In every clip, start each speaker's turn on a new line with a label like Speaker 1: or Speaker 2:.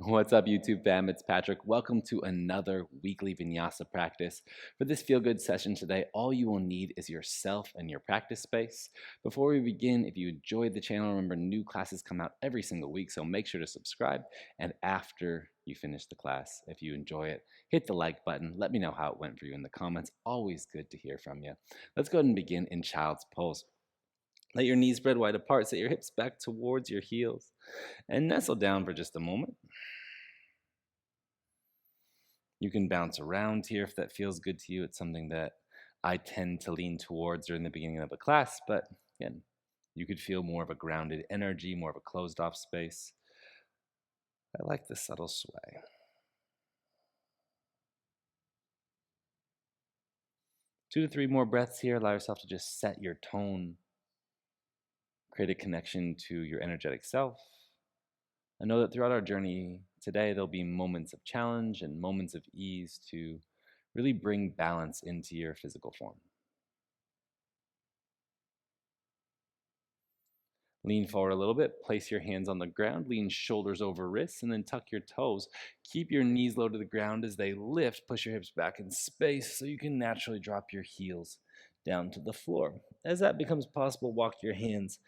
Speaker 1: What's up, YouTube fam? It's Patrick. Welcome to another weekly vinyasa practice. For this feel-good session today, all you will need is yourself and your practice space. Before we begin, if you enjoyed the channel, remember new classes come out every single week, so make sure to subscribe. And after you finish the class, if you enjoy it, hit the like button. Let me know how it went for you in the comments. Always good to hear from you. Let's go ahead and begin in child's pose. Let your knees spread wide apart, set your hips back towards your heels, and nestle down for just a moment. You can bounce around here if that feels good to you. It's something that I tend to lean towards during the beginning of a class, but again, you could feel more of a grounded energy, more of a closed off space. I like the subtle sway. Two to three more breaths here. Allow yourself to just set your tone, create a connection to your energetic self. I know that throughout our journey today, there'll be moments of challenge and moments of ease to really bring balance into your physical form. Lean forward a little bit, place your hands on the ground, lean shoulders over wrists, and then tuck your toes. Keep your knees low to the ground as they lift. Push your hips back in space so you can naturally drop your heels down to the floor. As that becomes possible, walk your hands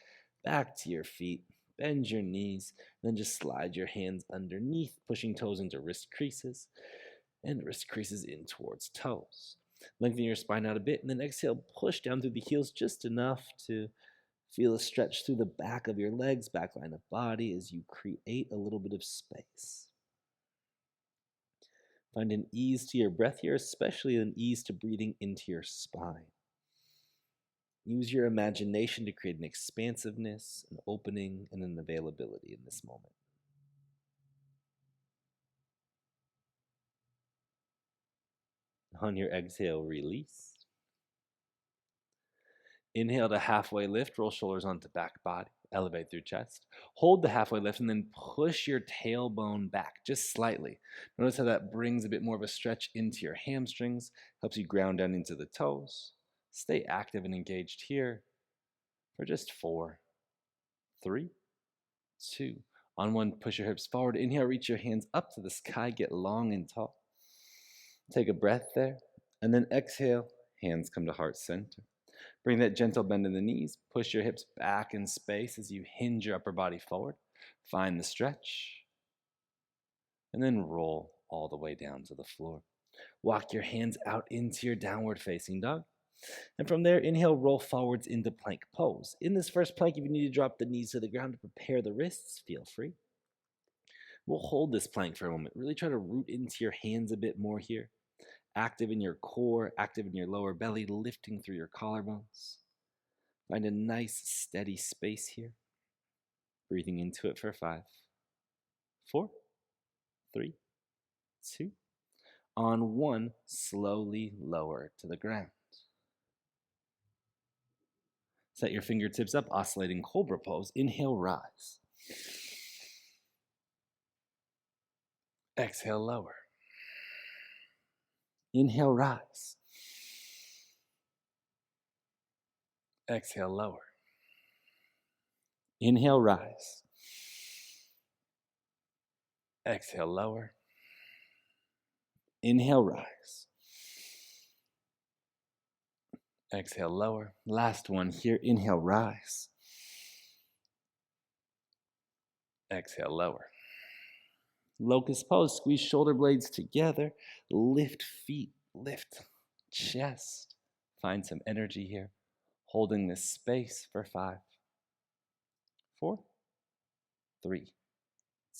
Speaker 1: back to your feet, bend your knees, then just slide your hands underneath, pushing toes into wrist creases and wrist creases in towards toes. Lengthen your spine out a bit, and then exhale, push down through the heels just enough to feel a stretch through the back of your legs, back line of body as you create a little bit of space. Find an ease to your breath here, especially an ease to breathing into your spine. Use your imagination to create an expansiveness, an opening, and an availability in this moment. On your exhale, release. Inhale to halfway lift, roll shoulders onto back body, elevate through chest. Hold the halfway lift and then push your tailbone back just slightly. Notice how that brings a bit more of a stretch into your hamstrings, helps you ground down into the toes. Stay active and engaged here for just 4, 3, 2. On one, push your hips forward. Inhale, reach your hands up to the sky, get long and tall. Take a breath there, and then exhale, hands come to heart center. Bring that gentle bend in the knees. Push your hips back in space as you hinge your upper body forward. Find the stretch. And then roll all the way down to the floor. Walk your hands out into your downward facing dog. And from there, inhale, roll forwards into plank pose. In this first plank, if you need to drop the knees to the ground to prepare the wrists, feel free. We'll hold this plank for a moment. Really try to root into your hands a bit more here. Active in your core, active in your lower belly, lifting through your collarbones. Find a nice steady space here. Breathing into it for 5, 4, 3, 2. On 1, slowly lower to the ground. Set your fingertips up, oscillating Cobra pose. Inhale, rise. Exhale, lower. Inhale, rise. Exhale, lower. Inhale, rise. Exhale, lower. Inhale, rise. Exhale, lower. Last one here. Inhale, rise. Exhale, lower. Locust pose. Squeeze shoulder blades together. Lift feet. Lift chest. Find some energy here. Holding this space for 5, 4, 3,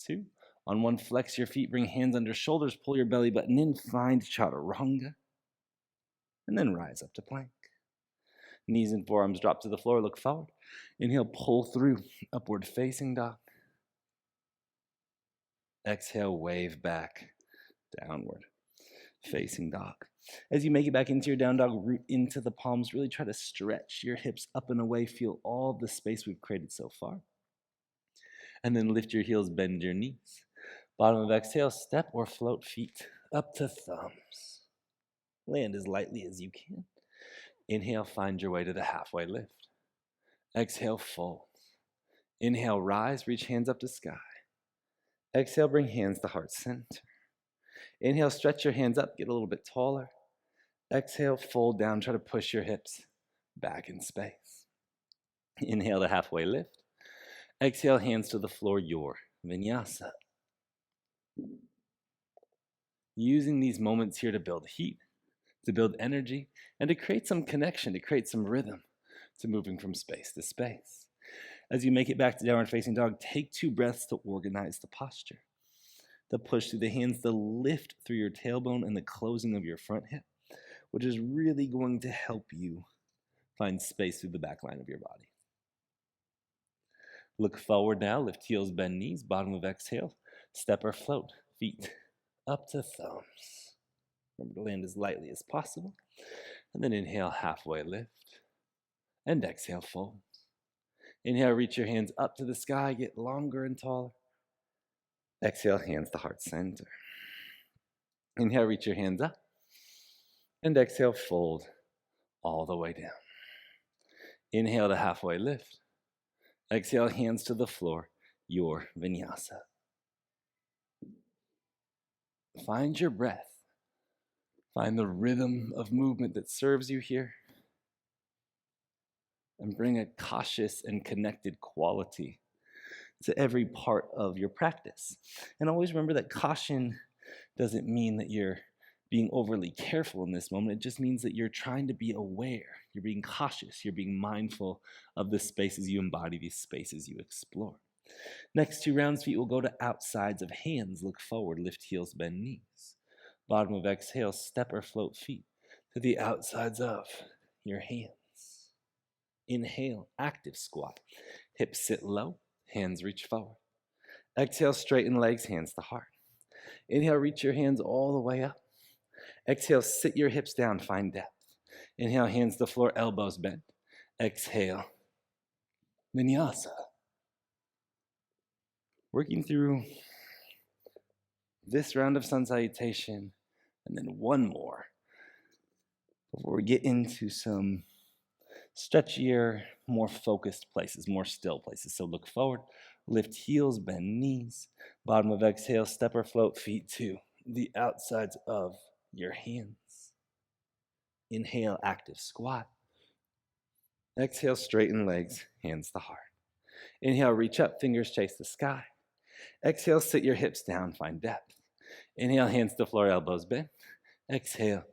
Speaker 1: 2. On 1, flex your feet. Bring hands under shoulders. Pull your belly button in. Find chaturanga. And then rise up to plank. Knees and forearms drop to the floor. Look forward. Inhale, pull through. Upward facing dog. Exhale, wave back. Downward facing dog. As you make it back into your down dog, root into the palms. Really try to stretch your hips up and away. Feel all the space we've created so far. And then lift your heels, bend your knees. Bottom of exhale, step or float feet up to thumbs. Land as lightly as you can. Inhale, find your way to the halfway lift. Exhale, fold. Inhale, rise, reach hands up to sky. Exhale, bring hands to heart center. Inhale, stretch your hands up, get a little bit taller. Exhale, fold down, try to push your hips back in space. Inhale to halfway lift. Exhale, hands to the floor, your vinyasa. Using these moments here to build heat, to build energy, and to create some connection, to create some rhythm to moving from space to space. As you make it back to downward facing dog, take 2 breaths to organize the posture. The push through the hands, the lift through your tailbone, and the closing of your front hip, which is really going to help you find space through the back line of your body. Look forward now, lift heels, bend knees, bottom of exhale, step or float, feet up to thumbs. Remember to land as lightly as possible. And then inhale, halfway lift. And exhale, fold. Inhale, reach your hands up to the sky, get longer and taller. Exhale, hands to heart center. Inhale, reach your hands up. And exhale, fold all the way down. Inhale to halfway lift. Exhale, hands to the floor, your vinyasa. Find your breath. Find the rhythm of movement that serves you here. And bring a cautious and connected quality to every part of your practice. And always remember that caution doesn't mean that you're being overly careful in this moment. It just means that you're trying to be aware. You're being cautious. You're being mindful of the spaces you embody, these spaces you explore. Next 2 rounds, feet will go to outsides of hands. Look forward, lift heels, bend knees. Bottom of exhale, step or float feet to the outsides of your hands. Inhale, active squat. Hips sit low, hands reach forward. Exhale, straighten legs, hands to heart. Inhale, reach your hands all the way up. Exhale, sit your hips down, find depth. Inhale, hands to floor, elbows bent. Exhale, vinyasa. Working through this round of sun salutation, and then one more before we get into some stretchier, more focused places, more still places. So look forward, lift heels, bend knees. Bottom of exhale, step or float feet to the outsides of your hands. Inhale, active squat. Exhale, straighten legs, hands to heart. Inhale, reach up, fingers chase the sky. Exhale, sit your hips down, find depth. Inhale, hands to floor, elbows bent. Exhale,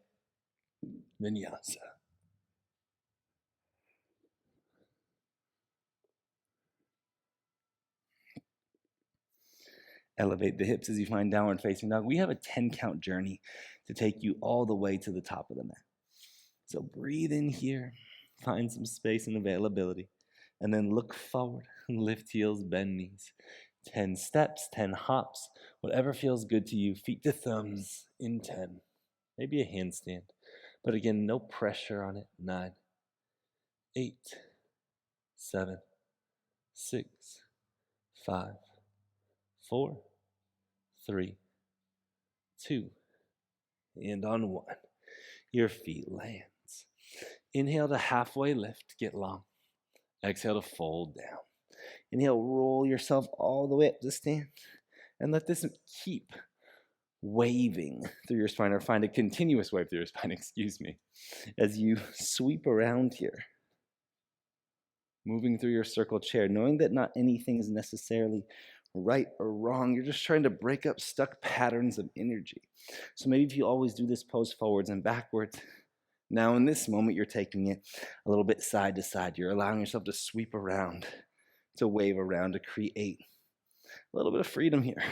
Speaker 1: vinyasa. Elevate the hips as you find downward facing dog. We have a 10-count journey to take you all the way to the top of the mat. So breathe in here, find some space and availability, and then look forward and lift heels, bend knees. 10 steps, 10 hops, whatever feels good to you. Feet to thumbs in 10. Maybe a handstand, but again, no pressure on it. 9, 8, 7, 6, 5, 4, 3, 2, and on 1, your feet lands. Inhale to halfway lift, get long. Exhale to fold down. Inhale, roll yourself all the way up to stand, and let this keep waving through your spine, or find a continuous wave through your spine, as you sweep around here. Moving through your circle chair, knowing that not anything is necessarily right or wrong. You're just trying to break up stuck patterns of energy. So maybe if you always do this pose forwards and backwards, now in this moment, you're taking it a little bit side to side. You're allowing yourself to sweep around, to wave around, to create a little bit of freedom here.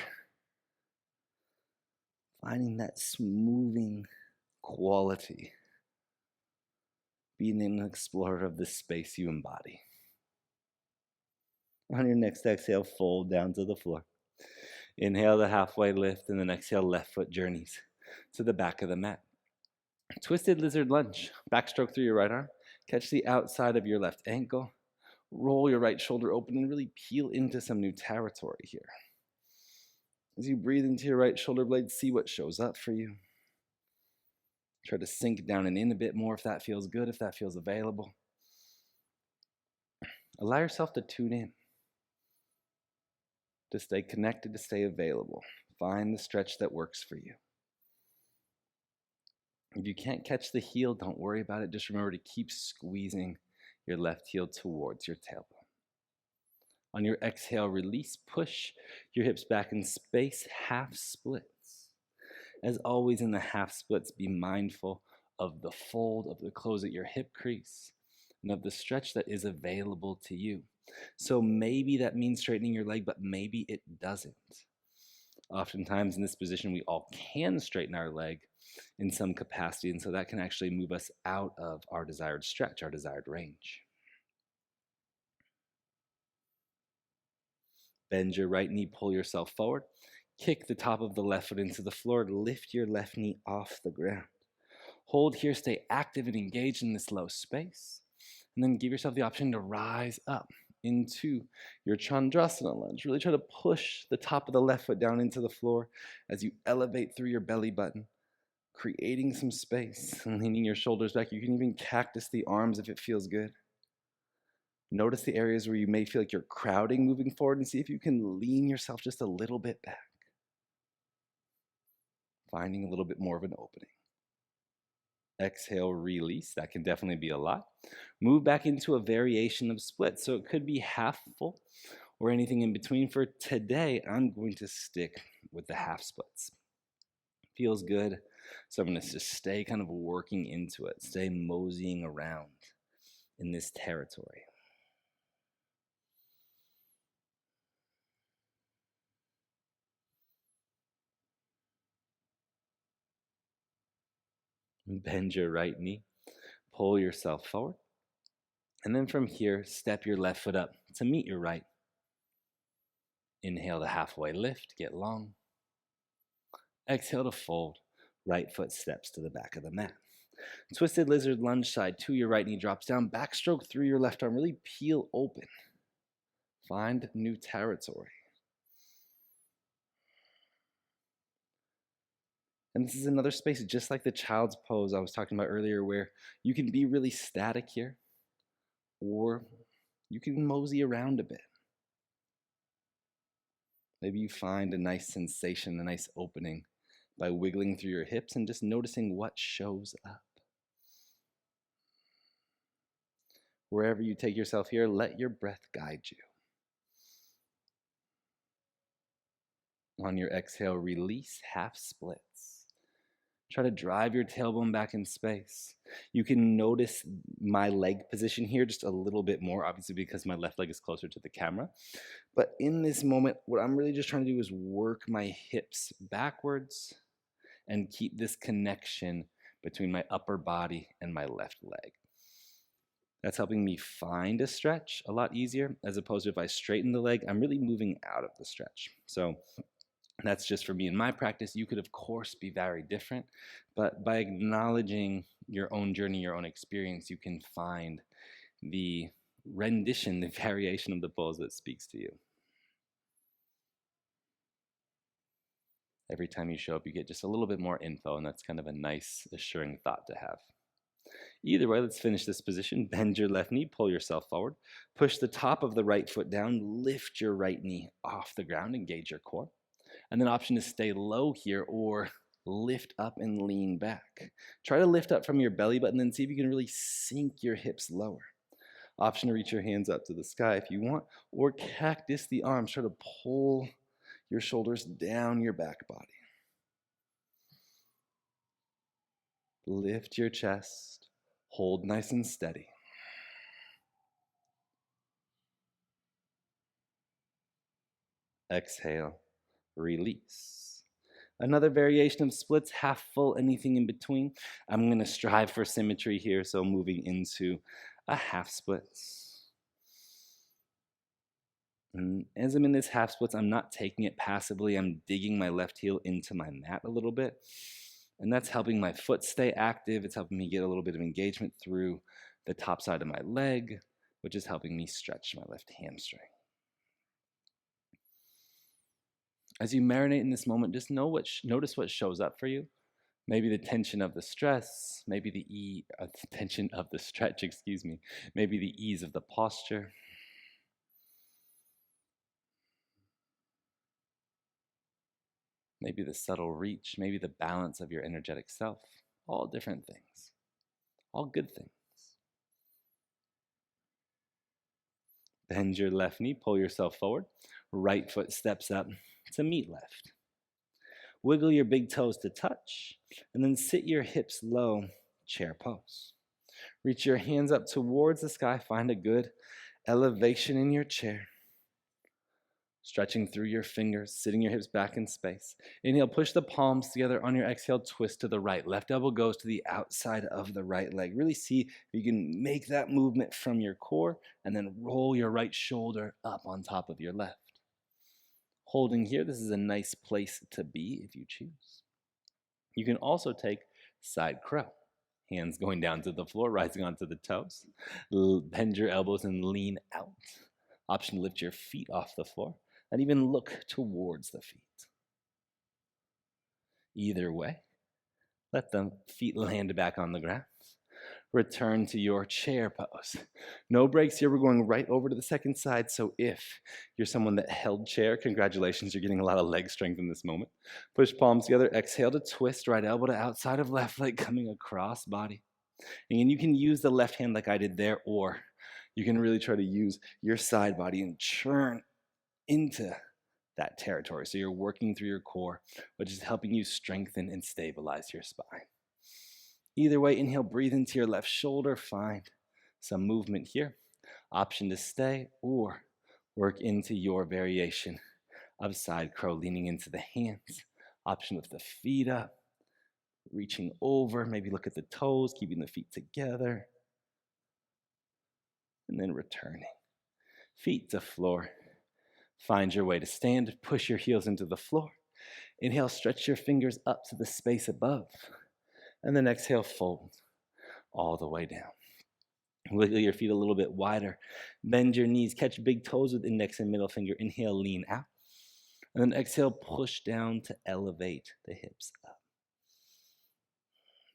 Speaker 1: Finding that smoothing quality. Being an explorer of the space you embody. On your next exhale, fold down to the floor. Inhale the halfway lift, and then exhale, left foot journeys to the back of the mat. Twisted lizard lunge. Backstroke through your right arm. Catch the outside of your left ankle. Roll your right shoulder open and really peel into some new territory here. As you breathe into your right shoulder blade, see what shows up for you. Try to sink down and in a bit more if that feels good, if that feels available. Allow yourself to tune in. to stay connected, to stay available. Find the stretch that works for you. If you can't catch the heel, don't worry about it. Just remember to keep squeezing your left heel towards your tailbone. On your exhale, release, push your hips back in space, half splits. As always in the half splits, be mindful of the fold, of the close at your hip crease, and of the stretch that is available to you. So maybe that means straightening your leg, but maybe it doesn't. Oftentimes in this position, we all can straighten our leg in some capacity, and so that can actually move us out of our desired stretch, our desired range. Bend your right knee, pull yourself forward. Kick the top of the left foot into the floor. Lift your left knee off the ground. Hold here, stay active and engaged in this low space. And then give yourself the option to rise up into your Chandrasana lunge. Really try to push the top of the left foot down into the floor as you elevate through your belly button, creating some space and leaning your shoulders back. You can even cactus the arms if it feels good. Notice the areas where you may feel like you're crowding moving forward and see if you can lean yourself just a little bit back. Finding a little bit more of an opening. Exhale, release. That can definitely be a lot. Move back into a variation of split. So it could be half full or anything in between. For today, I'm going to stick with the half splits. Feels good. So I'm going to just stay kind of working into it. Stay moseying around in this territory. Bend your right knee, pull yourself forward, and then from here, step your left foot up to meet your right. Inhale to halfway lift, get long. Exhale to fold, right foot steps to the back of the mat. Twisted lizard lunge side, to your right knee drops down, backstroke through your left arm, really peel open. Find new territory. And this is another space, just like the child's pose I was talking about earlier, where you can be really static here, or you can mosey around a bit. Maybe you find a nice sensation, a nice opening by wiggling through your hips and just noticing what shows up. Wherever you take yourself here, let your breath guide you. On your exhale, release, half splits. Try to drive your tailbone back in space. You can notice my leg position here just a little bit more, obviously because my left leg is closer to the camera. But in this moment, what I'm really just trying to do is work my hips backwards and keep this connection between my upper body and my left leg. That's helping me find a stretch a lot easier, as opposed to if I straighten the leg, I'm really moving out of the stretch. So that's just for me in my practice. You could, of course, be very different, but by acknowledging your own journey, your own experience, you can find the rendition, the variation of the pose that speaks to you. Every time you show up, you get just a little bit more info, and that's kind of a nice, assuring thought to have. Either way, let's finish this position. Bend your left knee, pull yourself forward. Push the top of the right foot down, lift your right knee off the ground, engage your core. And then option is stay low here or lift up and lean back. Try to lift up from your belly button, then see if you can really sink your hips lower. Option to reach your hands up to the sky if you want, or cactus the arms. Try to pull your shoulders down your back body. Lift your chest, hold nice and steady. Exhale, release. Another variation of splits, half full, anything in between. I'm going to strive for symmetry here, so moving into a half splits. And as I'm in this half splits, I'm not taking it passively. I'm digging my left heel into my mat a little bit. And that's helping my foot stay active. It's helping me get a little bit of engagement through the top side of my leg, which is helping me stretch my left hamstring. As you marinate in this moment, just notice what shows up for you. Maybe the tension of the stress, maybe the tension of the stretch, maybe the ease of the posture. maybe the subtle reach, maybe the balance of your energetic self. All different things, all good things. Bend your left knee, pull yourself forward. Right foot steps up to meet left. Wiggle your big toes to touch, and then sit your hips low, chair pose. Reach your hands up towards the sky. Find a good elevation in your chair. Stretching through your fingers, sitting your hips back in space. Inhale, push the palms together. On your exhale, twist to the right. Left elbow goes to the outside of the right leg. Really see if you can make that movement from your core, and then roll your right shoulder up on top of your left. Holding here, this is a nice place to be if you choose. You can also take side crow. Hands going down to the floor, rising onto the toes. Bend your elbows and lean out. Option to lift your feet off the floor and even look towards the feet. Either way, let the feet land back on the ground. Return to your chair pose. No breaks here. We're going right over to the second side. So if you're someone that held chair, congratulations, you're getting a lot of leg strength in this moment. Push palms together. Exhale to twist. Right elbow to outside of left leg, coming across body. And you can use the left hand like I did there, or you can really try to use your side body and churn into that territory. So you're working through your core, which is helping you strengthen and stabilize your spine. Either way, inhale, breathe into your left shoulder. Find some movement here. Option to stay or work into your variation of side crow, leaning into the hands. Option with the feet up, reaching over. Maybe look at the toes, keeping the feet together. And then returning. Feet to floor. Find your way to stand. Push your heels into the floor. Inhale, stretch your fingers up to the space above. And then exhale, fold all the way down. Wiggle your feet a little bit wider. Bend your knees. Catch big toes with index and middle finger. Inhale, lean out. And then exhale, push down to elevate the hips up.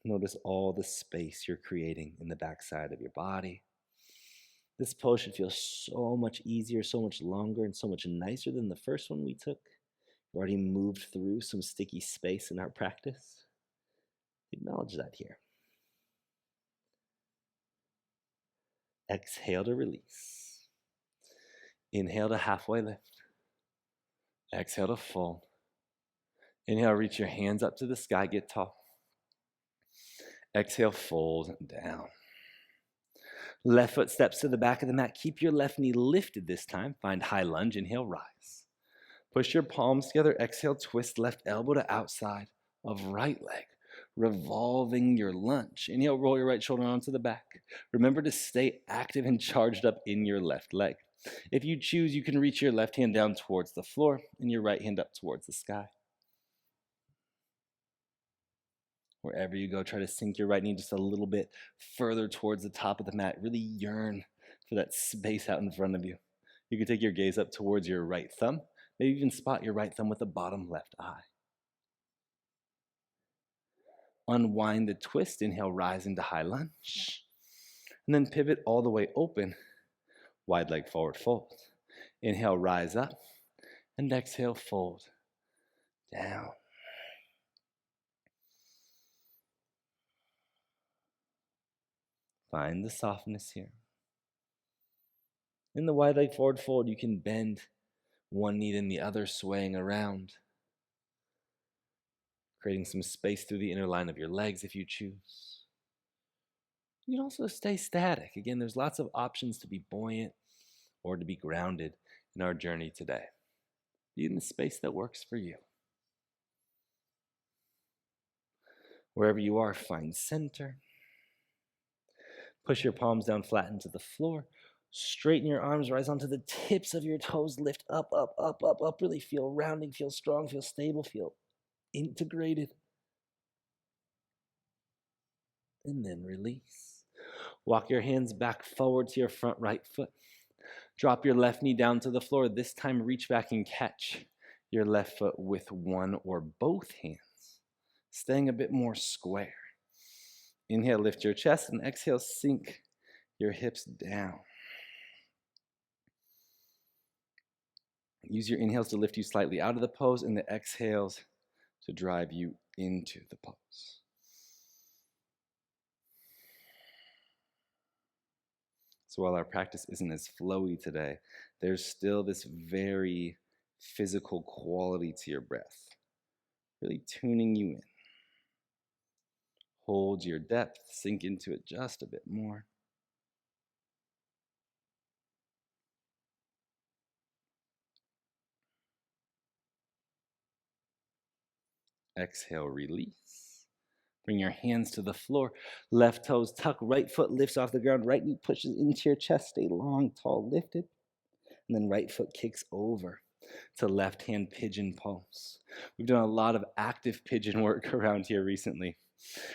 Speaker 1: Notice all the space you're creating in the backside of your body. This pose should feel so much easier, so much longer, and so much nicer than the first one we took. We already moved through some sticky space in our practice. Acknowledge that here. Exhale to release. Inhale to halfway lift. Exhale to fold. Inhale, reach your hands up to the sky, get tall. Exhale, fold down. Left foot steps to the back of the mat. Keep your left knee lifted this time. Find high lunge. Inhale, rise. Push your palms together. Exhale, twist left elbow to outside of right leg. Revolving your lunge. Inhale, roll your right shoulder onto the back. Remember to stay active and charged up in your left leg. If you choose, you can reach your left hand down towards the floor and your right hand up towards the sky. Wherever you go, try to sink your right knee just a little bit further towards the top of the mat. Really yearn for that space out in front of you. You can take your gaze up towards your right thumb. Maybe even spot your right thumb with the bottom left eye. Unwind the twist. Inhale, rise into high lunge. And then pivot all the way open. Wide leg forward fold. Inhale, rise up. And exhale, fold down. Find the softness here. In the wide leg forward fold, you can bend one knee and the other, swaying around, creating some space through the inner line of your legs if you choose. You can also stay static. Again, there's lots of options to be buoyant or to be grounded in our journey today. Be in the space that works for you. Wherever you are, find center. Push your palms down flat into the floor. Straighten your arms, rise onto the tips of your toes. Lift up, up, up, up, up. Really feel rounding, feel strong, feel stable, feel integrated. And then release. Walk your hands back forward to your front right foot. Drop your left knee down to the floor. This time, reach back and catch your left foot with one or both hands, staying a bit more square. Inhale, lift your chest, and exhale, sink your hips down. Use your inhales to lift you slightly out of the pose, and the exhales to drive you into the pose. So while our practice isn't as flowy today, there's still this very physical quality to your breath, really tuning you in. Hold your depth, sink into it just a bit more. Exhale, release. Bring your hands to the floor. Left toes tuck, right foot lifts off the ground, right knee pushes into your chest. Stay long, tall, lifted. And then right foot kicks over to left hand pigeon pose. We've done a lot of active pigeon work around here recently.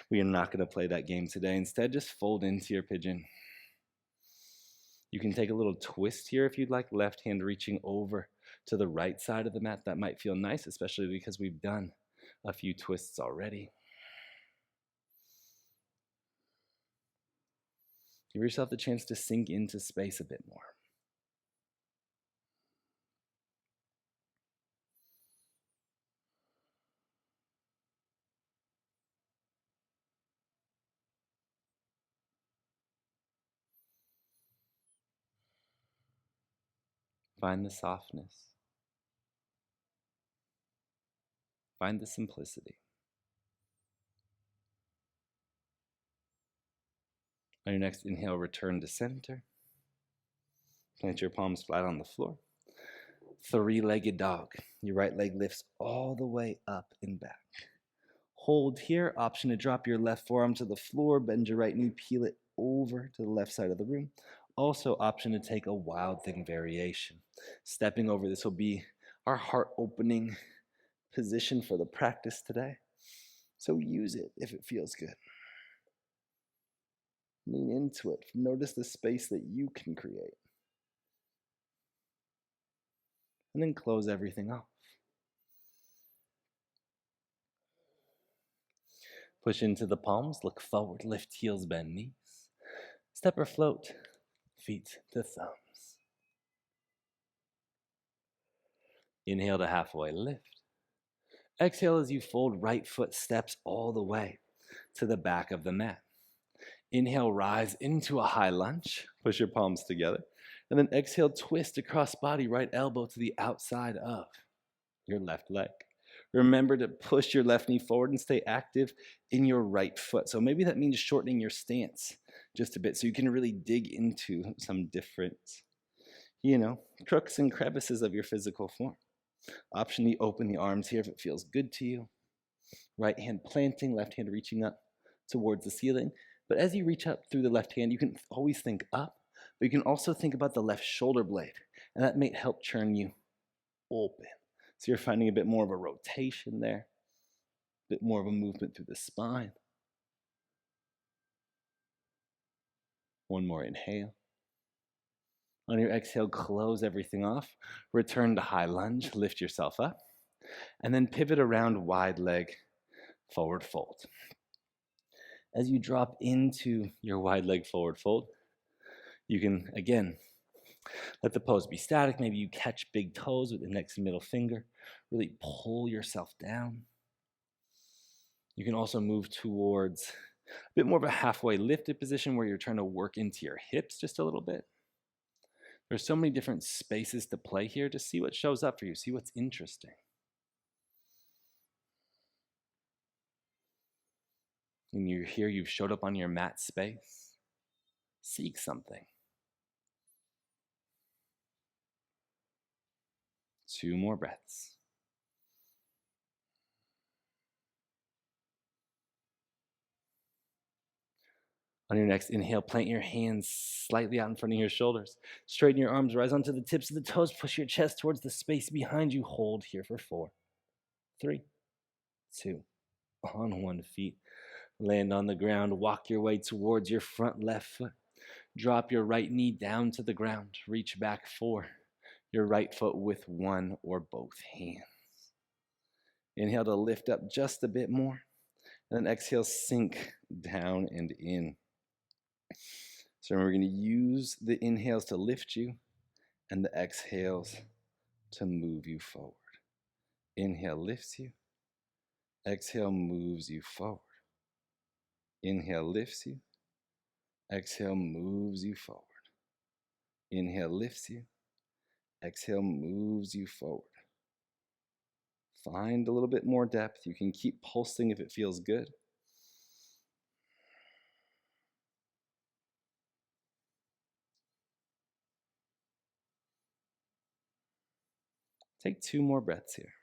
Speaker 1: We are not going to play that game today. Instead, just fold into your pigeon. You can take a little twist here if you'd like, left hand reaching over to the right side of the mat. That might feel nice, especially because we've done a few twists already. Give yourself the chance to sink into space a bit more. Find the softness. Find the simplicity. On your next inhale, return to center. Plant your palms flat on the floor. Three-legged dog. Your right leg lifts all the way up and back. Hold here. Option to drop your left forearm to the floor. Bend your right knee. Peel it over to the left side of the room. Also, option to take a wild thing variation. Stepping over, this will be our heart opening position for the practice today. So use it if it feels good. Lean into it. Notice the space that you can create. And then close everything off. Push into the palms, look forward, lift heels, bend knees. Step or float, feet to thumbs. Inhale to halfway lift. Exhale as you fold, right foot steps all the way to the back of the mat. Inhale, rise into a high lunge. Push your palms together. And then exhale, twist across body, right elbow to the outside of your left leg. Remember to push your left knee forward and stay active in your right foot. So maybe that means shortening your stance just a bit so you can really dig into some different, crooks and crevices of your physical form. Option to open the arms here if it feels good to you. Right hand planting, left hand reaching up towards the ceiling. But as you reach up through the left hand, you can always think up, but you can also think about the left shoulder blade, and that may help churn you open. So you're finding a bit more of a rotation there, a bit more of a movement through the spine. One more inhale. On your exhale, close everything off. Return to high lunge, lift yourself up, and then pivot around wide leg, forward fold. As you drop into your wide leg forward fold, you can, again, let the pose be static. Maybe you catch big toes with the next and middle finger. Really pull yourself down. You can also move towards a bit more of a halfway lifted position where you're trying to work into your hips just a little bit. There's so many different spaces to play here. Just see what shows up for you. See what's interesting. When you're here, you've showed up on your mat space. Seek something. 2 more breaths. On your next inhale, plant your hands slightly out in front of your shoulders. Straighten your arms, rise onto the tips of the toes. Push your chest towards the space behind you. Hold here for 4, 3, 2, on 1 feet. Land on the ground. Walk your way towards your front left foot. Drop your right knee down to the ground. Reach back for your right foot with one or both hands. Inhale to lift up just a bit more. And then exhale, sink down and in. So remember, we're going to use the inhales to lift you and the exhales to move you forward. Inhale lifts you. Exhale moves you forward. Inhale lifts you. Exhale moves you forward. Inhale lifts you. Exhale moves you forward. Find a little bit more depth. You can keep pulsing if it feels good. Take 2 more breaths here.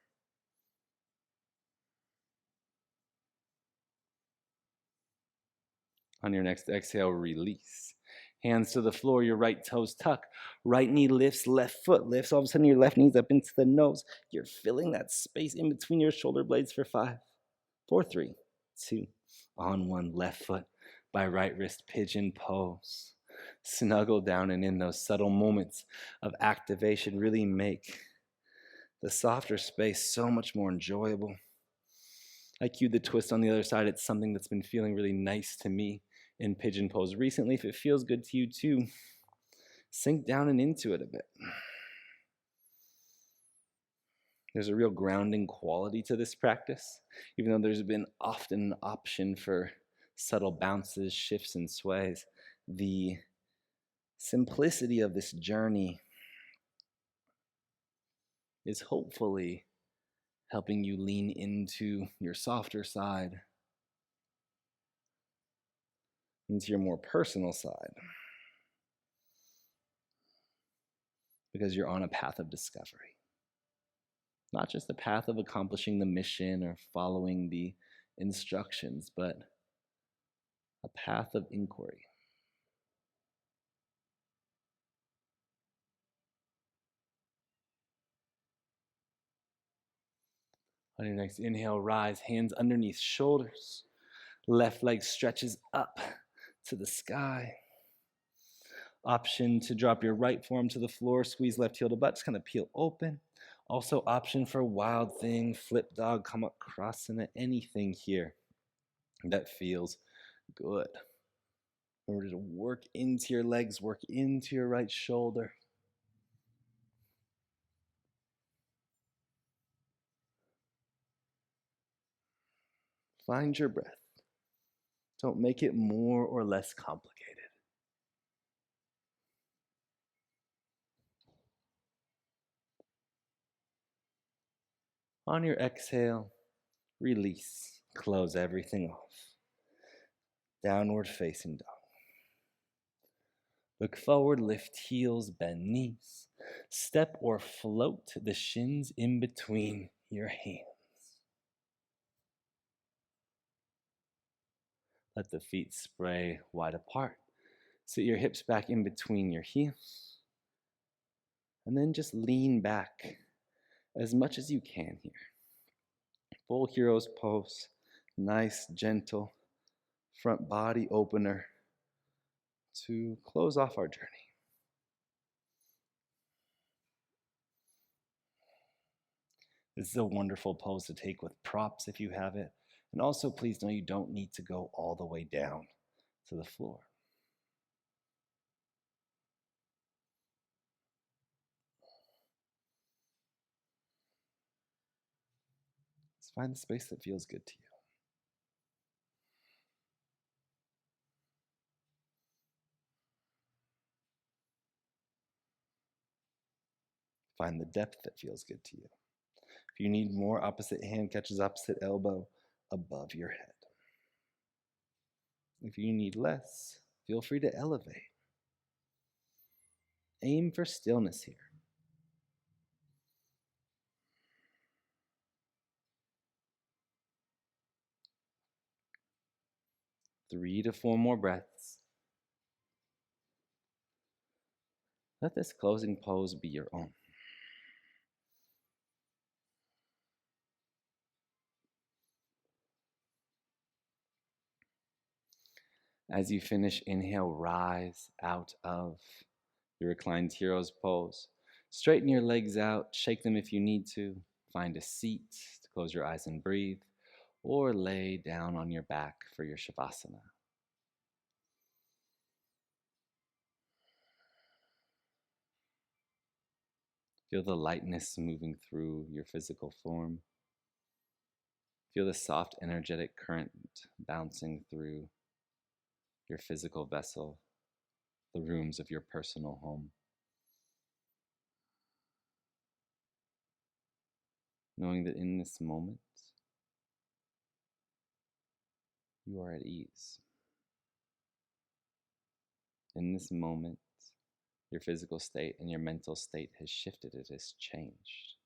Speaker 1: On your next exhale, release. Hands to the floor, your right toes tuck. Right knee lifts, left foot lifts. All of a sudden, your left knee's up into the nose. You're filling that space in between your shoulder blades for 5, 4, 3, 2. On one left foot by right wrist, pigeon pose. Snuggle down, and in those subtle moments of activation, really make the softer space so much more enjoyable. I cued the twist on the other side. It's something that's been feeling really nice to me in pigeon pose recently. If it feels good to you too, sink down and into it a bit. There's a real grounding quality to this practice, even though there's been often an option for subtle bounces, shifts, and sways. The simplicity of this journey is hopefully helping you lean into your softer side, into your more personal side, because you're on a path of discovery. Not just a path of accomplishing the mission or following the instructions, but a path of inquiry. On your next inhale, rise, hands underneath shoulders. Left leg stretches up to the sky. Option to drop your right forearm to the floor, squeeze left heel to butt, just kind of peel open. Also option for wild thing, flip dog, come across into anything here that feels good. Remember to work into your legs, work into your right shoulder. Find your breath. Don't make it more or less complicated. On your exhale, release. Close everything off. Downward facing dog. Look forward, lift heels, bend knees. Step or float the shins in between your hands. Let the feet spray wide apart. Sit your hips back in between your heels. And then just lean back as much as you can here. Full hero's pose. Nice, gentle front body opener to close off our journey. This is a wonderful pose to take with props if you have it. And also, please know you don't need to go all the way down to the floor. Just find the space that feels good to you. Find the depth that feels good to you. If you need more, opposite hand catches opposite elbow above your head. If you need less, feel free to elevate. Aim for stillness here. 3 to 4 more breaths. Let this closing pose be your own. As you finish, inhale, rise out of your reclined hero's pose. Straighten your legs out, shake them if you need to. Find a seat to close your eyes and breathe, or lay down on your back for your Shavasana. Feel the lightness moving through your physical form. Feel the soft, energetic current bouncing through your physical vessel, the rooms of your personal home. Knowing that in this moment, you are at ease. In this moment, your physical state and your mental state has shifted, it has changed.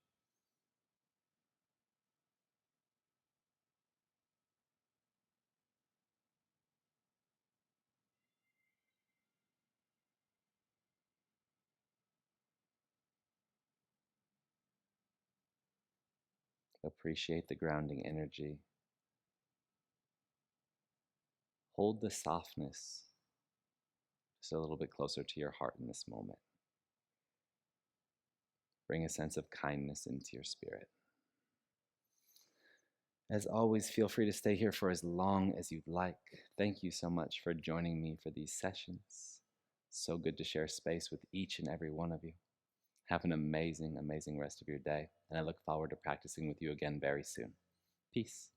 Speaker 1: Appreciate the grounding energy. Hold the softness just a little bit closer to your heart in this moment. Bring a sense of kindness into your spirit. As always, feel free to stay here for as long as you'd like. Thank you so much for joining me for these sessions. So good to share space with each and every one of you. Have an amazing, amazing rest of your day, and I look forward to practicing with you again very soon. Peace.